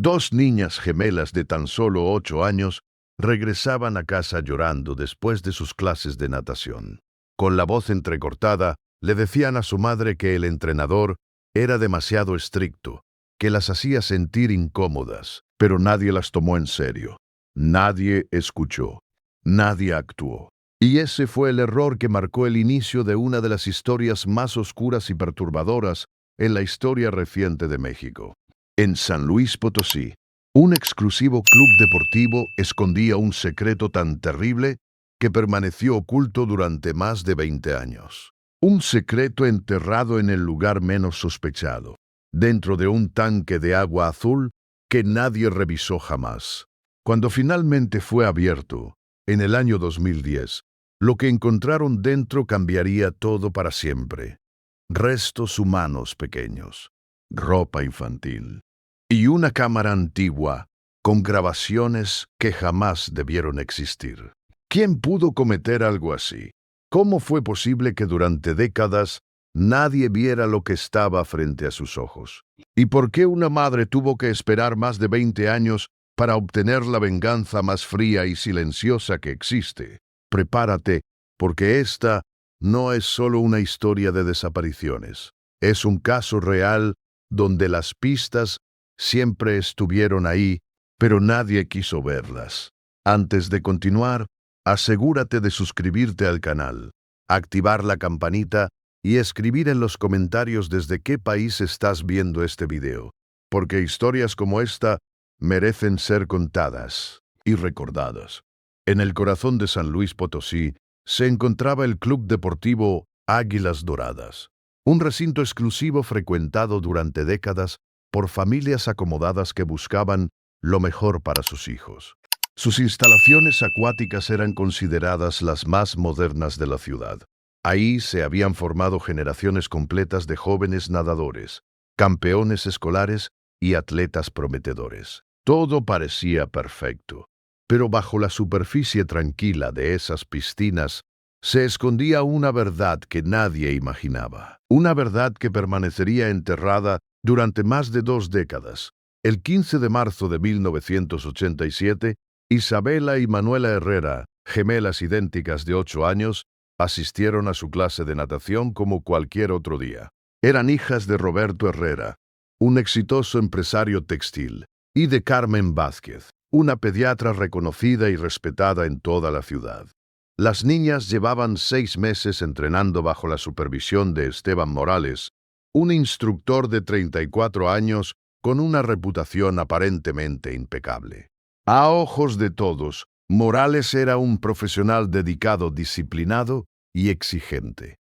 Dos niñas gemelas de tan solo 8 años regresaban a casa llorando después de sus clases de natación. Con la voz entrecortada, le decían a su madre que el entrenador era demasiado estricto, que las hacía sentir incómodas, pero nadie las tomó en serio. Nadie escuchó. Nadie actuó. Y ese fue el error que marcó el inicio de una de las historias más oscuras y perturbadoras en la historia reciente de México. En San Luis Potosí, un exclusivo club deportivo escondía un secreto tan terrible que permaneció oculto durante más de 20 años. Un secreto enterrado en el lugar menos sospechado, dentro de un tanque de agua azul que nadie revisó jamás. Cuando finalmente fue abierto, en el año 2010, lo que encontraron dentro cambiaría todo para siempre. Restos humanos pequeños, ropa infantil y una cámara antigua con grabaciones que jamás debieron existir. ¿Quién pudo cometer algo así? ¿Cómo fue posible que durante décadas nadie viera lo que estaba frente a sus ojos? ¿Y por qué una madre tuvo que esperar más de 20 años para obtener la venganza más fría y silenciosa que existe? Prepárate, porque esta no es solo una historia de desapariciones. Es un caso real donde las pistas siempre estuvieron ahí, pero nadie quiso verlas. Antes de continuar, asegúrate de suscribirte al canal, activar la campanita y escribir en los comentarios desde qué país estás viendo este video, porque historias como esta merecen ser contadas y recordadas. En el corazón de San Luis Potosí se encontraba el Club Deportivo Águilas Doradas, un recinto exclusivo frecuentado durante décadas por familias acomodadas que buscaban lo mejor para sus hijos. Sus instalaciones acuáticas eran consideradas las más modernas de la ciudad. Ahí se habían formado generaciones completas de jóvenes nadadores, campeones escolares y atletas prometedores. Todo parecía perfecto, pero bajo la superficie tranquila de esas piscinas se escondía una verdad que nadie imaginaba. Una verdad que permanecería enterrada durante más de 2 décadas. El 15 de marzo de 1987, Isabela y Manuela Herrera, gemelas idénticas de 8 años, asistieron a su clase de natación como cualquier otro día. Eran hijas de Roberto Herrera, un exitoso empresario textil, y de Carmen Vázquez, una pediatra reconocida y respetada en toda la ciudad. Las niñas llevaban 6 meses entrenando bajo la supervisión de Esteban Morales, un instructor de 34 años con una reputación aparentemente impecable. A ojos de todos, Morales era un profesional dedicado, disciplinado y exigente.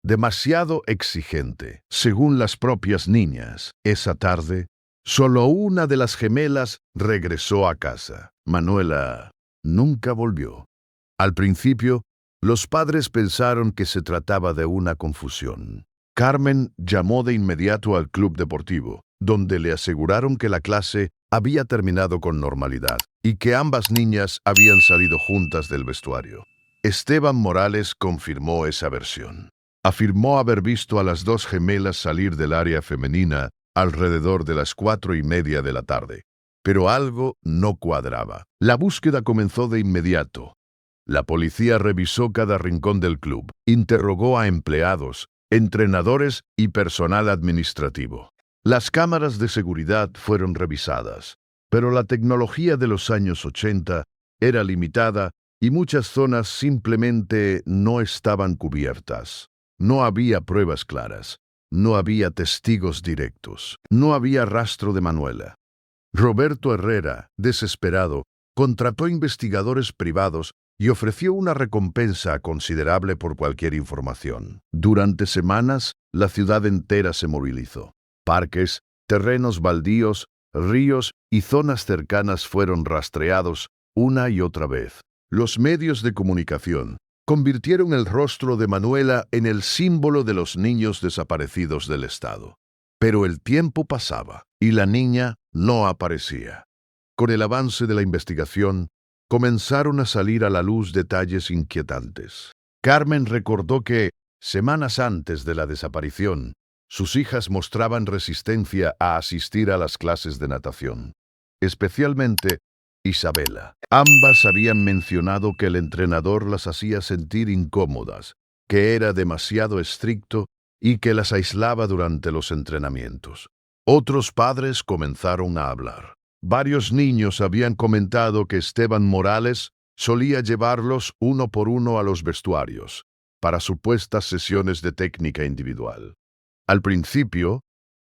Demasiado exigente, según las propias niñas. Esa tarde, solo una de las gemelas regresó a casa. Manuela nunca volvió. Al principio, los padres pensaron que se trataba de una confusión. Carmen llamó de inmediato al club deportivo, donde le aseguraron que la clase había terminado con normalidad y que ambas niñas habían salido juntas del vestuario. Esteban Morales confirmó esa versión. Afirmó haber visto a las 2 gemelas salir del área femenina alrededor de las 4:30 de la tarde. Pero algo no cuadraba. La búsqueda comenzó de inmediato. La policía revisó cada rincón del club, interrogó a empleados, entrenadores y personal administrativo. Las cámaras de seguridad fueron revisadas, pero la tecnología de los años 80 era limitada y muchas zonas simplemente no estaban cubiertas. No había pruebas claras, no había testigos directos, no había rastro de Manuela. Roberto Herrera, desesperado, contrató investigadores privados y ofreció una recompensa considerable por cualquier información. Durante semanas, la ciudad entera se movilizó. Parques, terrenos baldíos, ríos y zonas cercanas fueron rastreados una y otra vez. Los medios de comunicación convirtieron el rostro de Manuela en el símbolo de los niños desaparecidos del estado. Pero el tiempo pasaba y la niña no aparecía. Con el avance de la investigación, comenzaron a salir a la luz detalles inquietantes. Carmen recordó que, semanas antes de la desaparición, sus hijas mostraban resistencia a asistir a las clases de natación. especialmente Isabela. Ambas habían mencionado que el entrenador las hacía sentir incómodas, que era demasiado estricto y que las aislaba durante los entrenamientos. Otros padres comenzaron a hablar. Varios niños habían comentado que Esteban Morales solía llevarlos uno por uno a los vestuarios, para supuestas sesiones de técnica individual. Al principio,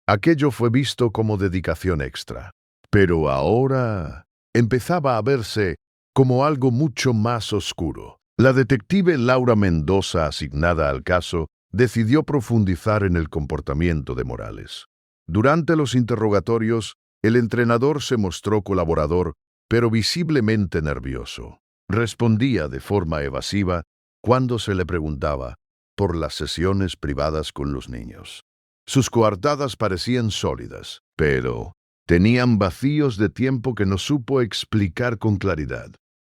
aquello fue visto como dedicación extra, pero ahora empezaba a verse como algo mucho más oscuro. La detective Laura Mendoza, asignada al caso, decidió profundizar en el comportamiento de Morales. Durante los interrogatorios, el entrenador se mostró colaborador, pero visiblemente nervioso. Respondía de forma evasiva cuando se le preguntaba por las sesiones privadas con los niños. Sus coartadas parecían sólidas, pero tenían vacíos de tiempo que no supo explicar con claridad.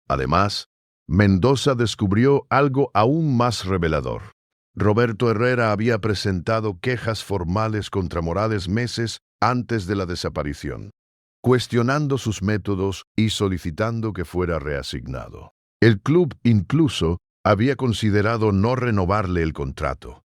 Además, Mendoza descubrió algo aún más revelador. Roberto Herrera había presentado quejas formales contra Morales meses antes de la desaparición, cuestionando sus métodos y solicitando que fuera reasignado. El club incluso había considerado no renovarle el contrato.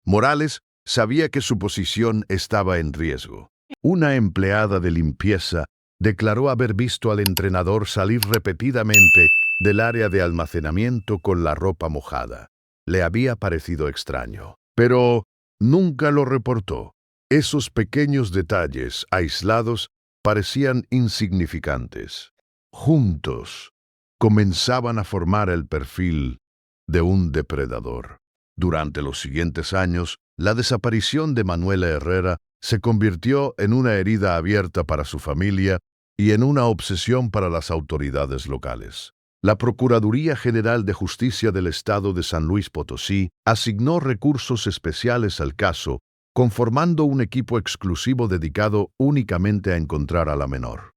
Morales sabía que su posición estaba en riesgo. Una empleada de limpieza declaró haber visto al entrenador salir repetidamente del área de almacenamiento con la ropa mojada. Le había parecido extraño, pero nunca lo reportó. Esos pequeños detalles aislados parecían insignificantes. Juntos, comenzaban a formar el perfil de un depredador. Durante los siguientes años, la desaparición de Manuela Herrera se convirtió en una herida abierta para su familia y en una obsesión para las autoridades locales. La Procuraduría General de Justicia del Estado de San Luis Potosí asignó recursos especiales al caso, conformando un equipo exclusivo dedicado únicamente a encontrar a la menor.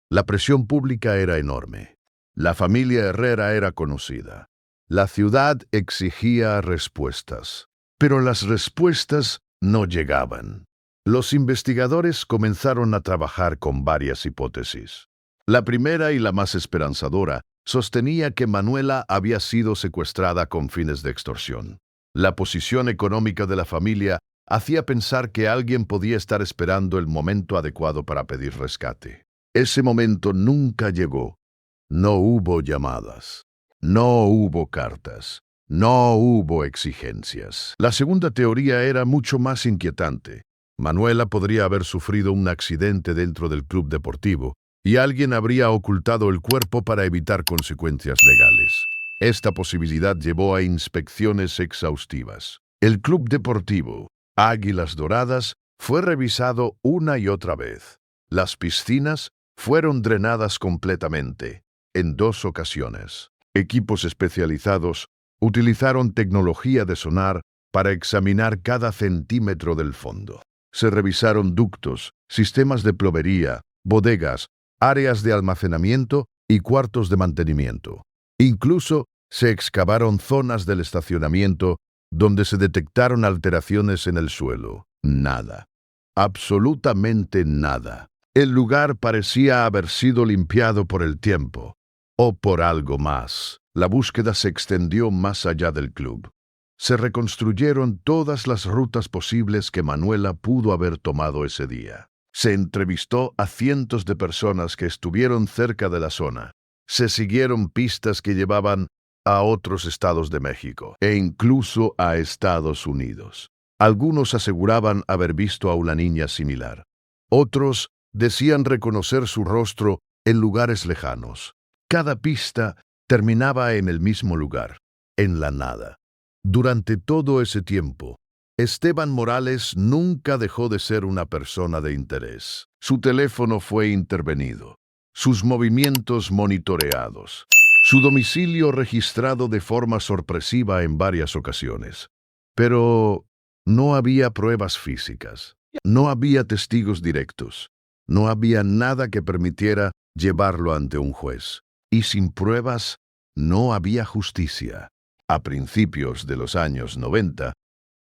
La presión pública era enorme. La familia Herrera era conocida. La ciudad exigía respuestas, pero las respuestas no llegaban. Los investigadores comenzaron a trabajar con varias hipótesis. La primera y la más esperanzadora sostenía que Manuela había sido secuestrada con fines de extorsión. La posición económica de la familia hacía pensar que alguien podía estar esperando el momento adecuado para pedir rescate. Ese momento nunca llegó. No hubo llamadas. No hubo cartas. No hubo exigencias. La segunda teoría era mucho más inquietante. Manuela podría haber sufrido un accidente dentro del club deportivo y alguien habría ocultado el cuerpo para evitar consecuencias legales. Esta posibilidad llevó a inspecciones exhaustivas. El club deportivo, Águilas Doradas, fue revisado una y otra vez. Las piscinas fueron drenadas completamente, en 2 ocasiones. Equipos especializados utilizaron tecnología de sonar para examinar cada centímetro del fondo. Se revisaron ductos, sistemas de plomería, bodegas, áreas de almacenamiento y cuartos de mantenimiento. Incluso se excavaron zonas del estacionamiento donde se detectaron alteraciones en el suelo. Nada. Absolutamente nada. El lugar parecía haber sido limpiado por el tiempo, o por algo más. La búsqueda se extendió más allá del club. Se reconstruyeron todas las rutas posibles que Manuela pudo haber tomado ese día. Se entrevistó a cientos de personas que estuvieron cerca de la zona. Se siguieron pistas que llevaban a otros estados de México e incluso a Estados Unidos. Algunos aseguraban haber visto a una niña similar. Otros decían reconocer su rostro en lugares lejanos. Cada pista terminaba en el mismo lugar, en la nada. Durante todo ese tiempo, Esteban Morales nunca dejó de ser una persona de interés. Su teléfono fue intervenido, sus movimientos monitoreados, su domicilio registrado de forma sorpresiva en varias ocasiones. Pero no había pruebas físicas, no había testigos directos, no había nada que permitiera llevarlo ante un juez. Y sin pruebas, no había justicia. A principios de los años 90,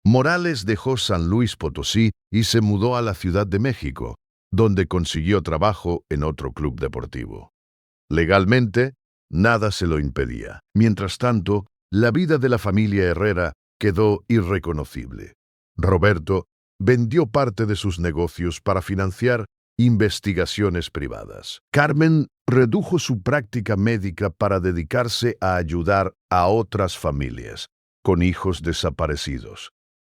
Morales dejó San Luis Potosí y se mudó a la Ciudad de México, donde consiguió trabajo en otro club deportivo. Legalmente, nada se lo impedía. Mientras tanto, la vida de la familia Herrera quedó irreconocible. Roberto vendió parte de sus negocios para financiar investigaciones privadas. Carmen redujo su práctica médica para dedicarse a ayudar a otras familias con hijos desaparecidos.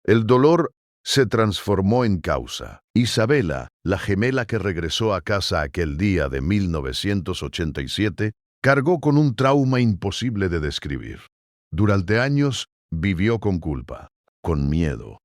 El dolor se transformó en causa. Isabela, la gemela que regresó a casa aquel día de 1987, cargó con un trauma imposible de describir. Durante años vivió con culpa, con miedo,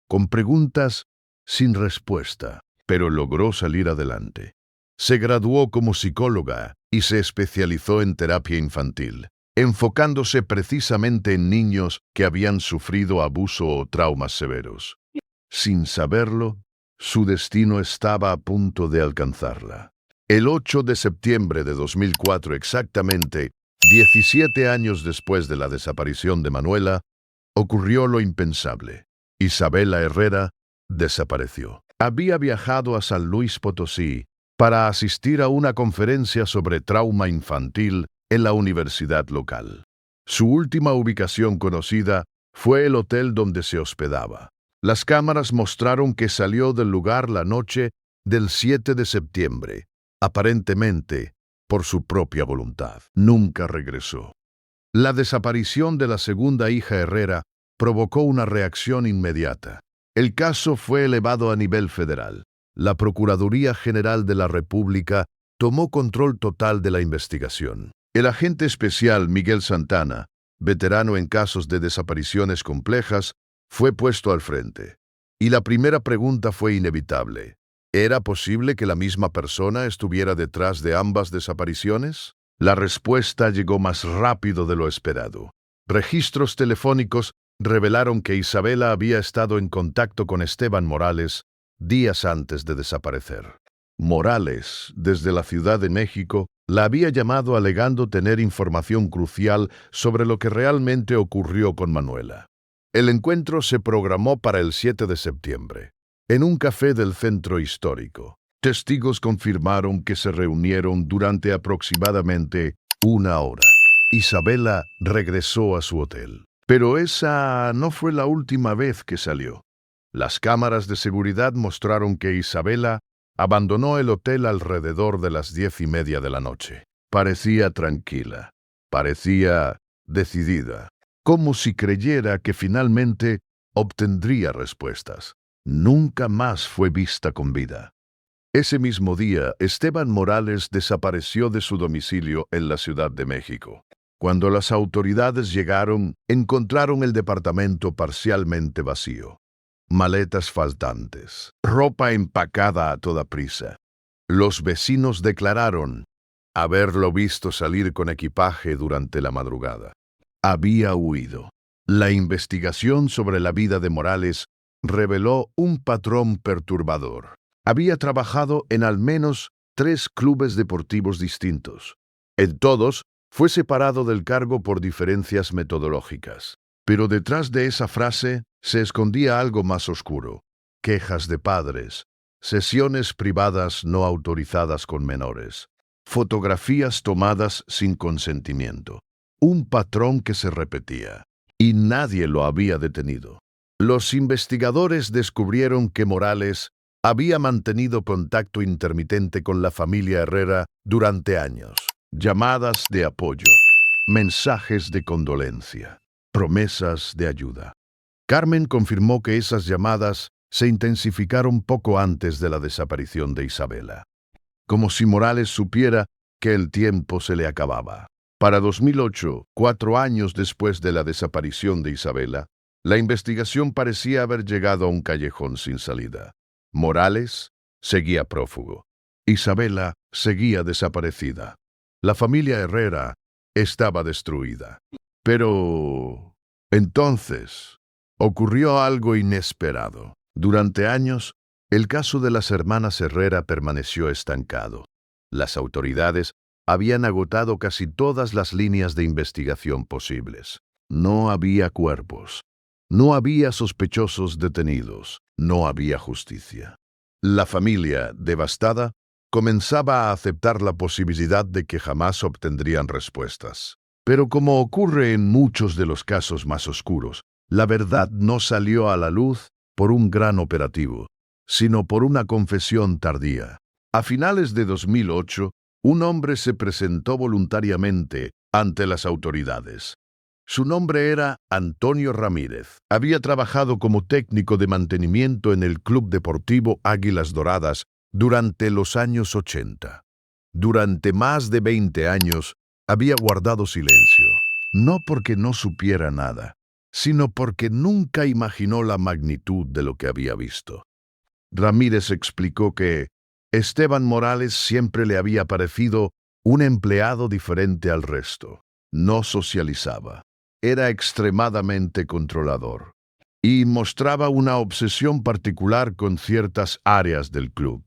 con preguntas sin respuesta, pero logró salir adelante. Se graduó como psicóloga y se especializó en terapia infantil, enfocándose precisamente en niños que habían sufrido abuso o traumas severos. Sin saberlo, su destino estaba a punto de alcanzarla. El 8 de septiembre de 2004, exactamente 17 años después de la desaparición de Manuela, ocurrió lo impensable. Isabela Herrera desapareció. Había viajado a San Luis Potosí para asistir a una conferencia sobre trauma infantil en la universidad local. Su última ubicación conocida fue el hotel donde se hospedaba. Las cámaras mostraron que salió del lugar la noche del 7 de septiembre, aparentemente por su propia voluntad. Nunca regresó. La desaparición de la segunda hija Herrera provocó una reacción inmediata. El caso fue elevado a nivel federal. La Procuraduría General de la República tomó control total de la investigación. El agente especial Miguel Santana, veterano en casos de desapariciones complejas, fue puesto al frente. Y la primera pregunta fue inevitable. ¿Era posible que la misma persona estuviera detrás de ambas desapariciones? La respuesta llegó más rápido de lo esperado. Registros telefónicos revelaron que Isabela había estado en contacto con Esteban Morales días antes de desaparecer. Morales, desde la Ciudad de México, la había llamado alegando tener información crucial sobre lo que realmente ocurrió con Manuela. El encuentro se programó para el 7 de septiembre, en un café del centro histórico. Testigos confirmaron que se reunieron durante aproximadamente una hora. Isabela regresó a su hotel. Pero esa no fue la última vez que salió. Las cámaras de seguridad mostraron que Isabela abandonó el hotel alrededor de las 10:30 de la noche. Parecía tranquila, parecía decidida, como si creyera que finalmente obtendría respuestas. Nunca más fue vista con vida. Ese mismo día, Esteban Morales desapareció de su domicilio en la Ciudad de México. Cuando las autoridades llegaron, encontraron el departamento parcialmente vacío. Maletas faltantes, ropa empacada a toda prisa. Los vecinos declararon haberlo visto salir con equipaje durante la madrugada. Había huido. La investigación sobre la vida de Morales reveló un patrón perturbador. Había trabajado en al menos 3 clubes deportivos distintos. En todos, fue separado del cargo por diferencias metodológicas. Pero detrás de esa frase se escondía algo más oscuro: quejas de padres, sesiones privadas no autorizadas con menores, fotografías tomadas sin consentimiento. Un patrón que se repetía, y nadie lo había detenido. Los investigadores descubrieron que Morales había mantenido contacto intermitente con la familia Herrera durante años. Llamadas de apoyo, mensajes de condolencia, promesas de ayuda. Carmen confirmó que esas llamadas se intensificaron poco antes de la desaparición de Isabela, como si Morales supiera que el tiempo se le acababa. Para 2008, 4 años después de la desaparición de Isabela, la investigación parecía haber llegado a un callejón sin salida. Morales seguía prófugo. Isabela seguía desaparecida. La familia Herrera estaba destruida. Pero entonces ocurrió algo inesperado. Durante años, el caso de las hermanas Herrera permaneció estancado. Las autoridades habían agotado casi todas las líneas de investigación posibles. No había cuerpos. No había sospechosos detenidos. No había justicia. La familia, devastada, comenzaba a aceptar la posibilidad de que jamás obtendrían respuestas. Pero como ocurre en muchos de los casos más oscuros, la verdad no salió a la luz por un gran operativo, sino por una confesión tardía. A finales de 2008, un hombre se presentó voluntariamente ante las autoridades. Su nombre era Antonio Ramírez. Había trabajado como técnico de mantenimiento en el Club Deportivo Águilas Doradas durante los años 80. Durante más de 20 años había guardado silencio, no porque no supiera nada, sino porque nunca imaginó la magnitud de lo que había visto. Ramírez explicó que Esteban Morales siempre le había parecido un empleado diferente al resto. No socializaba. Era extremadamente controlador y mostraba una obsesión particular con ciertas áreas del club,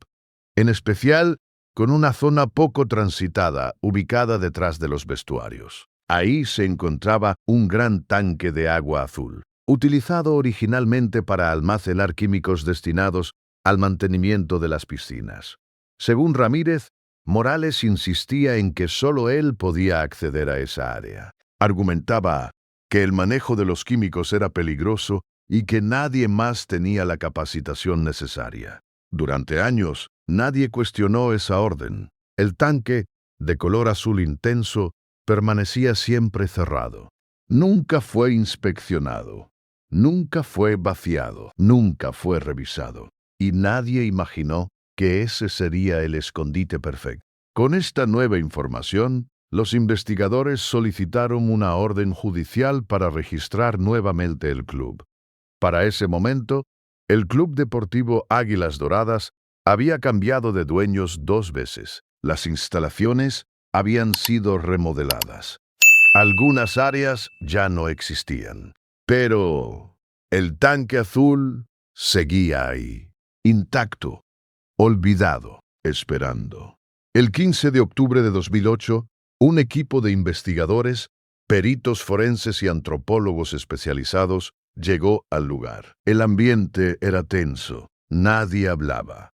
en especial con una zona poco transitada ubicada detrás de los vestuarios. Ahí se encontraba un gran tanque de agua azul, utilizado originalmente para almacenar químicos destinados al mantenimiento de las piscinas. Según Ramírez, Morales insistía en que solo él podía acceder a esa área. Argumentaba que el manejo de los químicos era peligroso y que nadie más tenía la capacitación necesaria. Durante años, nadie cuestionó esa orden. El tanque, de color azul intenso, permanecía siempre cerrado. Nunca fue inspeccionado, nunca fue vaciado, nunca fue revisado. Y nadie imaginó que ese sería el escondite perfecto. Con esta nueva información, los investigadores solicitaron una orden judicial para registrar nuevamente el club. Para ese momento, el Club Deportivo Águilas Doradas había cambiado de dueños 2 veces. Las instalaciones habían sido remodeladas. Algunas áreas ya no existían. Pero el tanque azul seguía ahí, intacto, olvidado, esperando. El 15 de octubre de 2008, un equipo de investigadores, peritos forenses y antropólogos especializados llegó al lugar. El ambiente era tenso, nadie hablaba.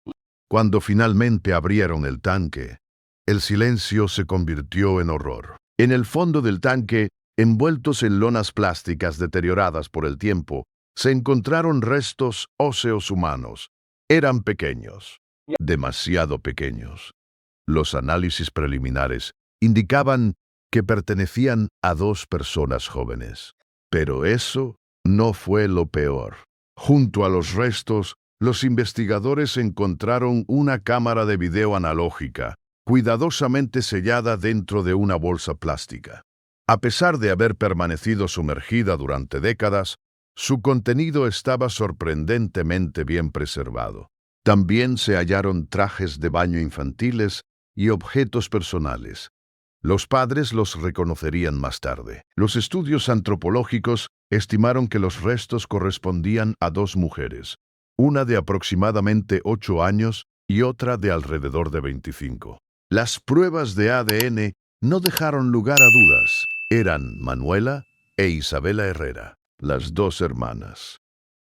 Cuando finalmente abrieron el tanque, el silencio se convirtió en horror. En el fondo del tanque, envueltos en lonas plásticas deterioradas por el tiempo, se encontraron restos óseos humanos. Eran pequeños, demasiado pequeños. Los análisis preliminares indicaban que pertenecían a 2 personas jóvenes. Pero eso no fue lo peor. Junto a los restos, los investigadores encontraron una cámara de video analógica, cuidadosamente sellada dentro de una bolsa plástica. A pesar de haber permanecido sumergida durante décadas, su contenido estaba sorprendentemente bien preservado. También se hallaron trajes de baño infantiles y objetos personales. Los padres los reconocerían más tarde. Los estudios antropológicos estimaron que los restos correspondían a 2 mujeres, una de aproximadamente 8 años y otra de alrededor de 25. Las pruebas de ADN no dejaron lugar a dudas. Eran Manuela e Isabela Herrera, las 2 hermanas.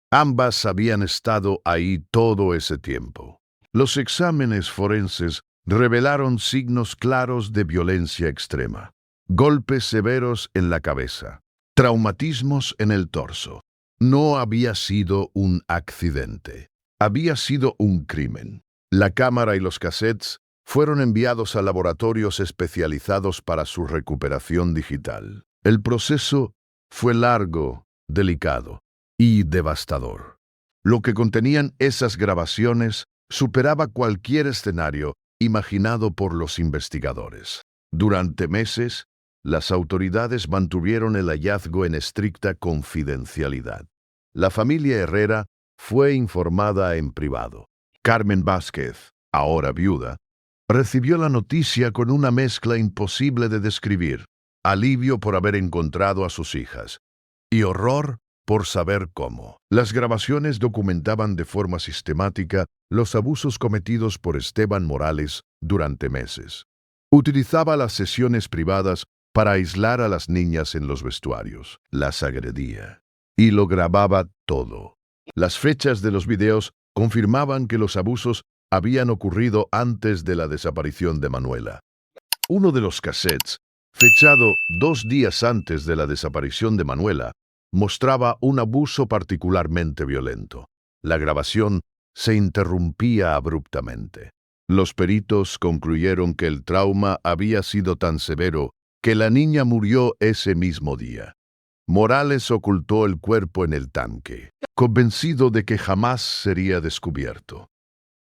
Ambas habían estado ahí todo ese tiempo. Los exámenes forenses revelaron signos claros de violencia extrema, golpes severos en la cabeza, traumatismos en el torso. No había sido un accidente, había sido un crimen. La cámara y los cassettes fueron enviados a laboratorios especializados para su recuperación digital. El proceso fue largo, delicado y devastador. Lo que contenían esas grabaciones superaba cualquier escenario imaginado por los investigadores. Durante meses, las autoridades mantuvieron el hallazgo en estricta confidencialidad. La familia Herrera fue informada en privado. Carmen Vázquez, ahora viuda, recibió la noticia con una mezcla imposible de describir: alivio por haber encontrado a sus hijas y horror por saber cómo. Las grabaciones documentaban de forma sistemática los abusos cometidos por Esteban Morales durante meses. Utilizaba las sesiones privadas para aislar a las niñas en los vestuarios. Las agredía y lo grababa todo. Las fechas de los videos confirmaban que los abusos habían ocurrido antes de la desaparición de Manuela. Uno de los cassettes, fechado 2 días antes de la desaparición de Manuela, mostraba un abuso particularmente violento. La grabación se interrumpía abruptamente. Los peritos concluyeron que el trauma había sido tan severo que la niña murió ese mismo día. Morales ocultó el cuerpo en el tanque, convencido de que jamás sería descubierto.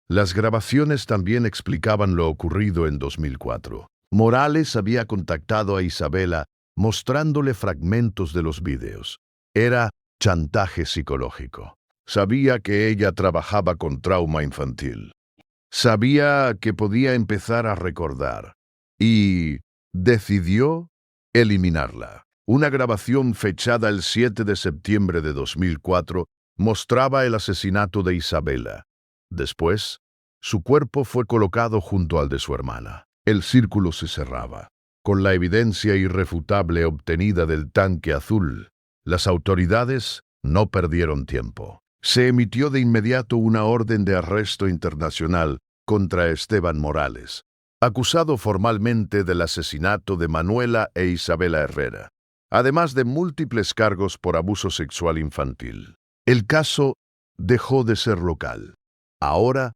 Las grabaciones también explicaban lo ocurrido en 2004. Morales había contactado a Isabela mostrándole fragmentos de los vídeos. Era chantaje psicológico. Sabía que ella trabajaba con trauma infantil. Sabía que podía empezar a recordar y decidió eliminarla. Una grabación fechada el 7 de septiembre de 2004 mostraba el asesinato de Isabela. Después, su cuerpo fue colocado junto al de su hermana. El círculo se cerraba. Con la evidencia irrefutable obtenida del tanque azul, las autoridades no perdieron tiempo. Se emitió de inmediato una orden de arresto internacional contra Esteban Morales, acusado formalmente del asesinato de Manuela e Isabela Herrera, además de múltiples cargos por abuso sexual infantil. El caso dejó de ser local. Ahora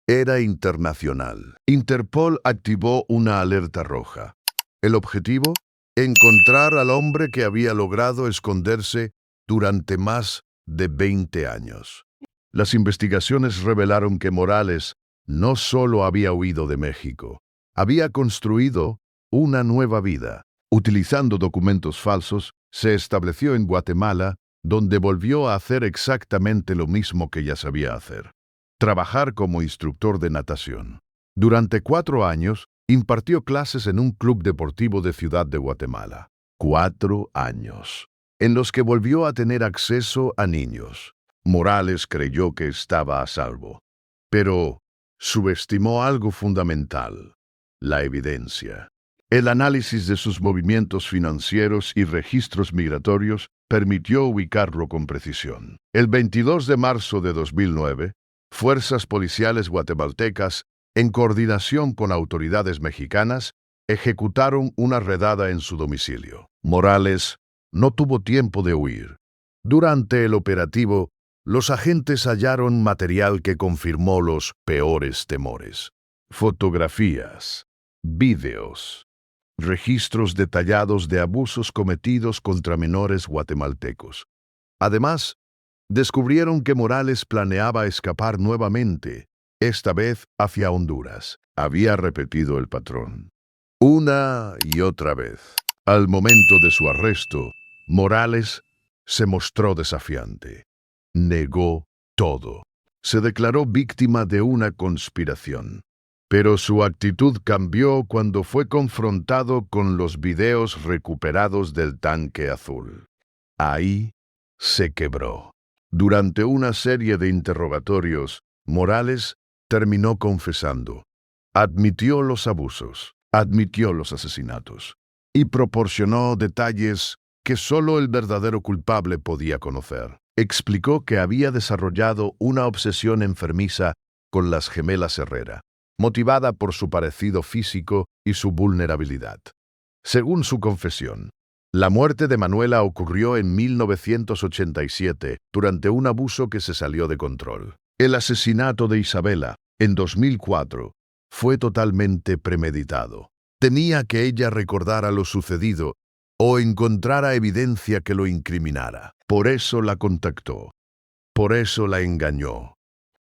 era internacional. Interpol activó una alerta roja. El objetivo: encontrar al hombre que había logrado esconderse durante más de 20 años. Las investigaciones revelaron que Morales no solo había huido de México, había construido una nueva vida. Utilizando documentos falsos, se estableció en Guatemala, donde volvió a hacer exactamente lo mismo que ya sabía hacer: trabajar como instructor de natación. Durante 4 años, impartió clases en un club deportivo de Ciudad de Guatemala. 4 años, en los que volvió a tener acceso a niños. Morales creyó que estaba a salvo, pero subestimó algo fundamental: la evidencia. El análisis de sus movimientos financieros y registros migratorios permitió ubicarlo con precisión. El 22 de marzo de 2009, fuerzas policiales guatemaltecas, en coordinación con autoridades mexicanas, ejecutaron una redada en su domicilio. Morales no tuvo tiempo de huir. Durante el operativo, los agentes hallaron material que confirmó los peores temores: fotografías, vídeos, registros detallados de abusos cometidos contra menores guatemaltecos. Además, descubrieron que Morales planeaba escapar nuevamente, esta vez hacia Honduras. Había repetido el patrón una y otra vez. Al momento de su arresto, Morales se mostró desafiante. Negó todo. Se declaró víctima de una conspiración. Pero su actitud cambió cuando fue confrontado con los videos recuperados del tanque azul. Ahí se quebró. Durante una serie de interrogatorios, Morales terminó confesando. Admitió los abusos, admitió los asesinatos y proporcionó detalles que solo el verdadero culpable podía conocer. Explicó que había desarrollado una obsesión enfermiza con las gemelas Herrera, motivada por su parecido físico y su vulnerabilidad. Según su confesión, la muerte de Manuela ocurrió en 1987 durante un abuso que se salió de control. El asesinato de Isabela, en 2004, fue totalmente premeditado. Temía que ella recordara lo sucedido o encontrara evidencia que lo incriminara. Por eso la contactó. Por eso la engañó.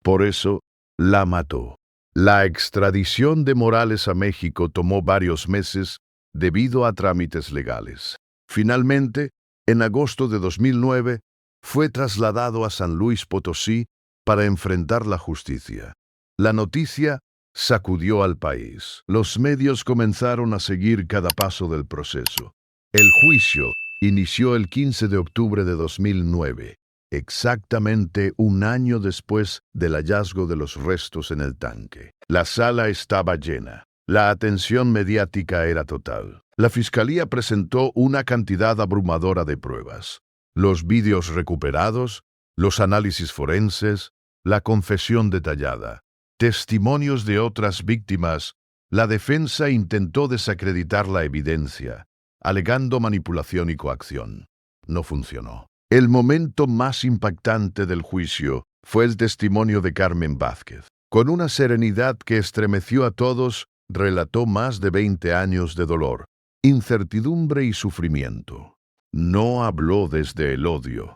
Por eso la mató. La extradición de Morales a México tomó varios meses debido a trámites legales. Finalmente, en agosto de 2009, fue trasladado a San Luis Potosí para enfrentar la justicia. La noticia sacudió al país. Los medios comenzaron a seguir cada paso del proceso. El juicio inició el 15 de octubre de 2009, exactamente un año después del hallazgo de los restos en el tanque. La sala estaba llena. La atención mediática era total. La fiscalía presentó una cantidad abrumadora de pruebas: los vídeos recuperados, los análisis forenses, la confesión detallada. testimonios de otras víctimas, la defensa intentó desacreditar la evidencia, alegando manipulación y coacción. No funcionó. El momento más impactante del juicio fue el testimonio de Carmen Vázquez. Con una serenidad que estremeció a todos, relató más de 20 años de dolor, incertidumbre y sufrimiento. No habló desde el odio,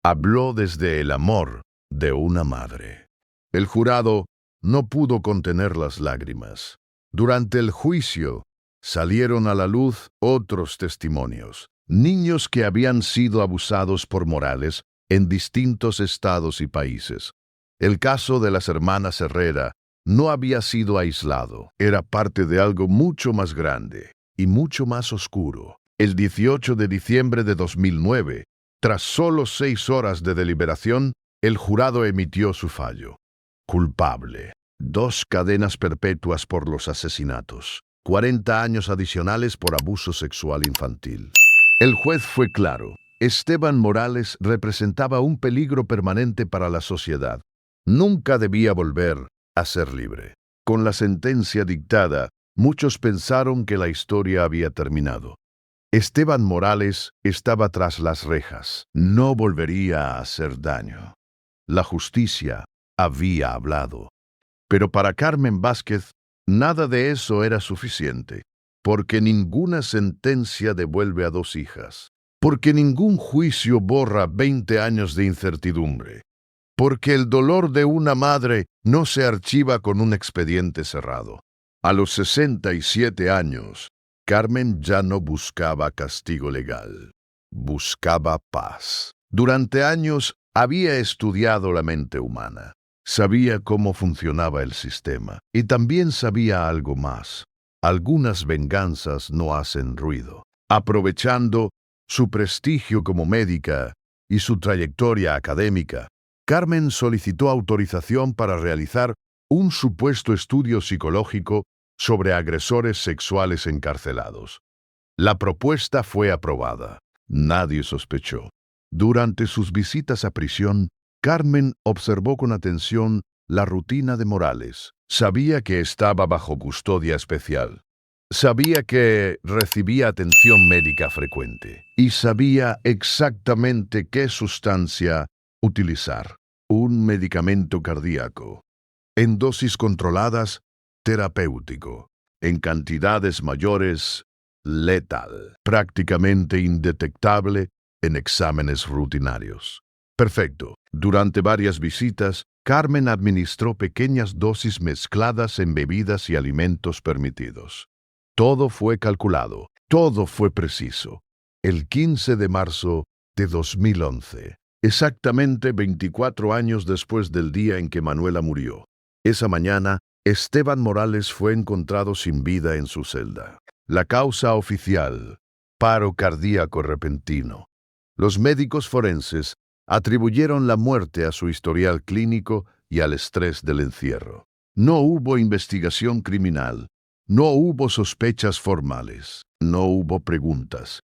habló desde el amor de una madre. El jurado no pudo contener las lágrimas. Durante el juicio, salieron a la luz otros testimonios. Niños que habían sido abusados por Morales en distintos estados y países. El caso de las hermanas Herrera no había sido aislado. Era parte de algo mucho más grande y mucho más oscuro. El 18 de diciembre de 2009, tras solo 6 horas de deliberación, el jurado emitió su fallo. Culpable. 2 cadenas perpetuas por los asesinatos. 40 años adicionales por abuso sexual infantil. El juez fue claro. Esteban Morales representaba un peligro permanente para la sociedad. Nunca debía volver a ser libre. Con la sentencia dictada, muchos pensaron que la historia había terminado. Esteban Morales estaba tras las rejas. No volvería a hacer daño. La justicia había hablado. Pero para Carmen Vázquez, nada de eso era suficiente, porque ninguna sentencia devuelve a 2 hijas, porque ningún juicio borra 20 años de incertidumbre, porque el dolor de una madre no se archiva con un expediente cerrado. A los 67 años, Carmen ya no buscaba castigo legal, buscaba paz. Durante años había estudiado la mente humana. Sabía cómo funcionaba el sistema y también sabía algo más. Algunas venganzas no hacen ruido. Aprovechando su prestigio como médica y su trayectoria académica, Carmen solicitó autorización para realizar un supuesto estudio psicológico sobre agresores sexuales encarcelados. La propuesta fue aprobada. Nadie sospechó. Durante sus visitas a prisión, Carmen observó con atención la rutina de Morales. Sabía que estaba bajo custodia especial. Sabía que recibía atención médica frecuente. Y sabía exactamente qué sustancia utilizar. Un medicamento cardíaco. En dosis controladas, terapéutico. En cantidades mayores, letal. Prácticamente indetectable en exámenes rutinarios. Perfecto. Durante varias visitas, Carmen administró pequeñas dosis mezcladas en bebidas y alimentos permitidos. Todo fue calculado, todo fue preciso. El 15 de marzo de 2011, exactamente 24 años después del día en que Manuela murió. Esa mañana, Esteban Morales fue encontrado sin vida en su celda. La causa oficial: paro cardíaco repentino. Los médicos forenses atribuyeron la muerte a su historial clínico y al estrés del encierro. No hubo investigación criminal, no hubo sospechas formales, no hubo preguntas.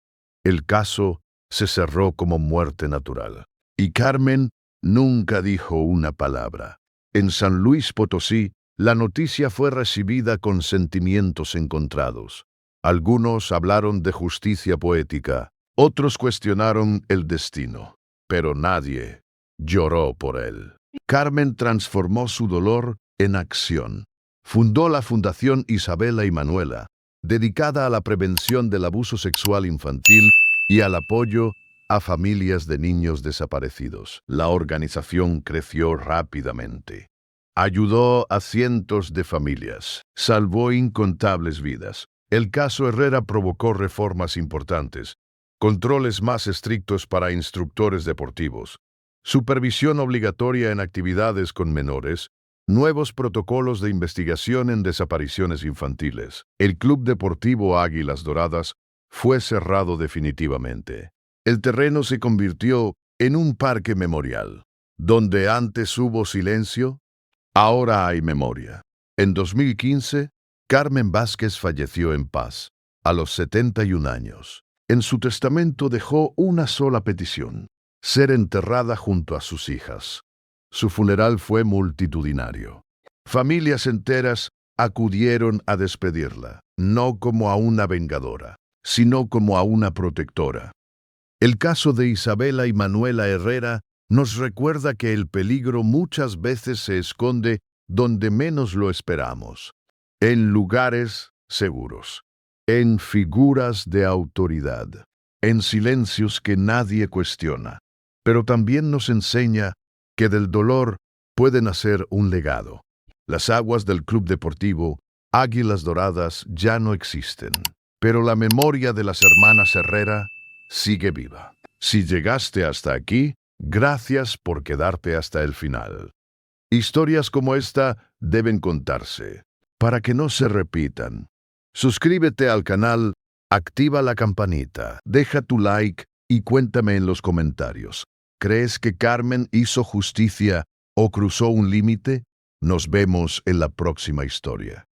El caso se cerró como muerte natural. Y Carmen nunca dijo una palabra. En San Luis Potosí, la noticia fue recibida con sentimientos encontrados. Algunos hablaron de justicia poética, otros cuestionaron el destino. Pero nadie lloró por él. Carmen transformó su dolor en acción. Fundó la Fundación Isabela y Manuela, dedicada a la prevención del abuso sexual infantil y al apoyo a familias de niños desaparecidos. La organización creció rápidamente. Ayudó a cientos de familias, salvó incontables vidas. El caso Herrera provocó reformas importantes. Controles más estrictos para instructores deportivos, supervisión obligatoria en actividades con menores, nuevos protocolos de investigación en desapariciones infantiles. El Club Deportivo Águilas Doradas fue cerrado definitivamente. El terreno se convirtió en un parque memorial. Donde antes hubo silencio, ahora hay memoria. En 2015, Carmen Vázquez falleció en paz, a los 71 años. En su testamento dejó una sola petición: ser enterrada junto a sus hijas. Su funeral fue multitudinario. Familias enteras acudieron a despedirla, no como a una vengadora, sino como a una protectora. El caso de Isabela y Manuela Herrera nos recuerda que el peligro muchas veces se esconde donde menos lo esperamos, en lugares seguros, en figuras de autoridad, en silencios que nadie cuestiona. Pero también nos enseña que del dolor puede nacer un legado. Las aguas del Club Deportivo Águilas Doradas ya no existen, pero la memoria de las hermanas Herrera sigue viva. Si llegaste hasta aquí, gracias por quedarte hasta el final. Historias como esta deben contarse, para que no se repitan. Suscríbete al canal, activa la campanita, deja tu like y cuéntame en los comentarios. ¿Crees que Carmen hizo justicia o cruzó un límite? Nos vemos en la próxima historia.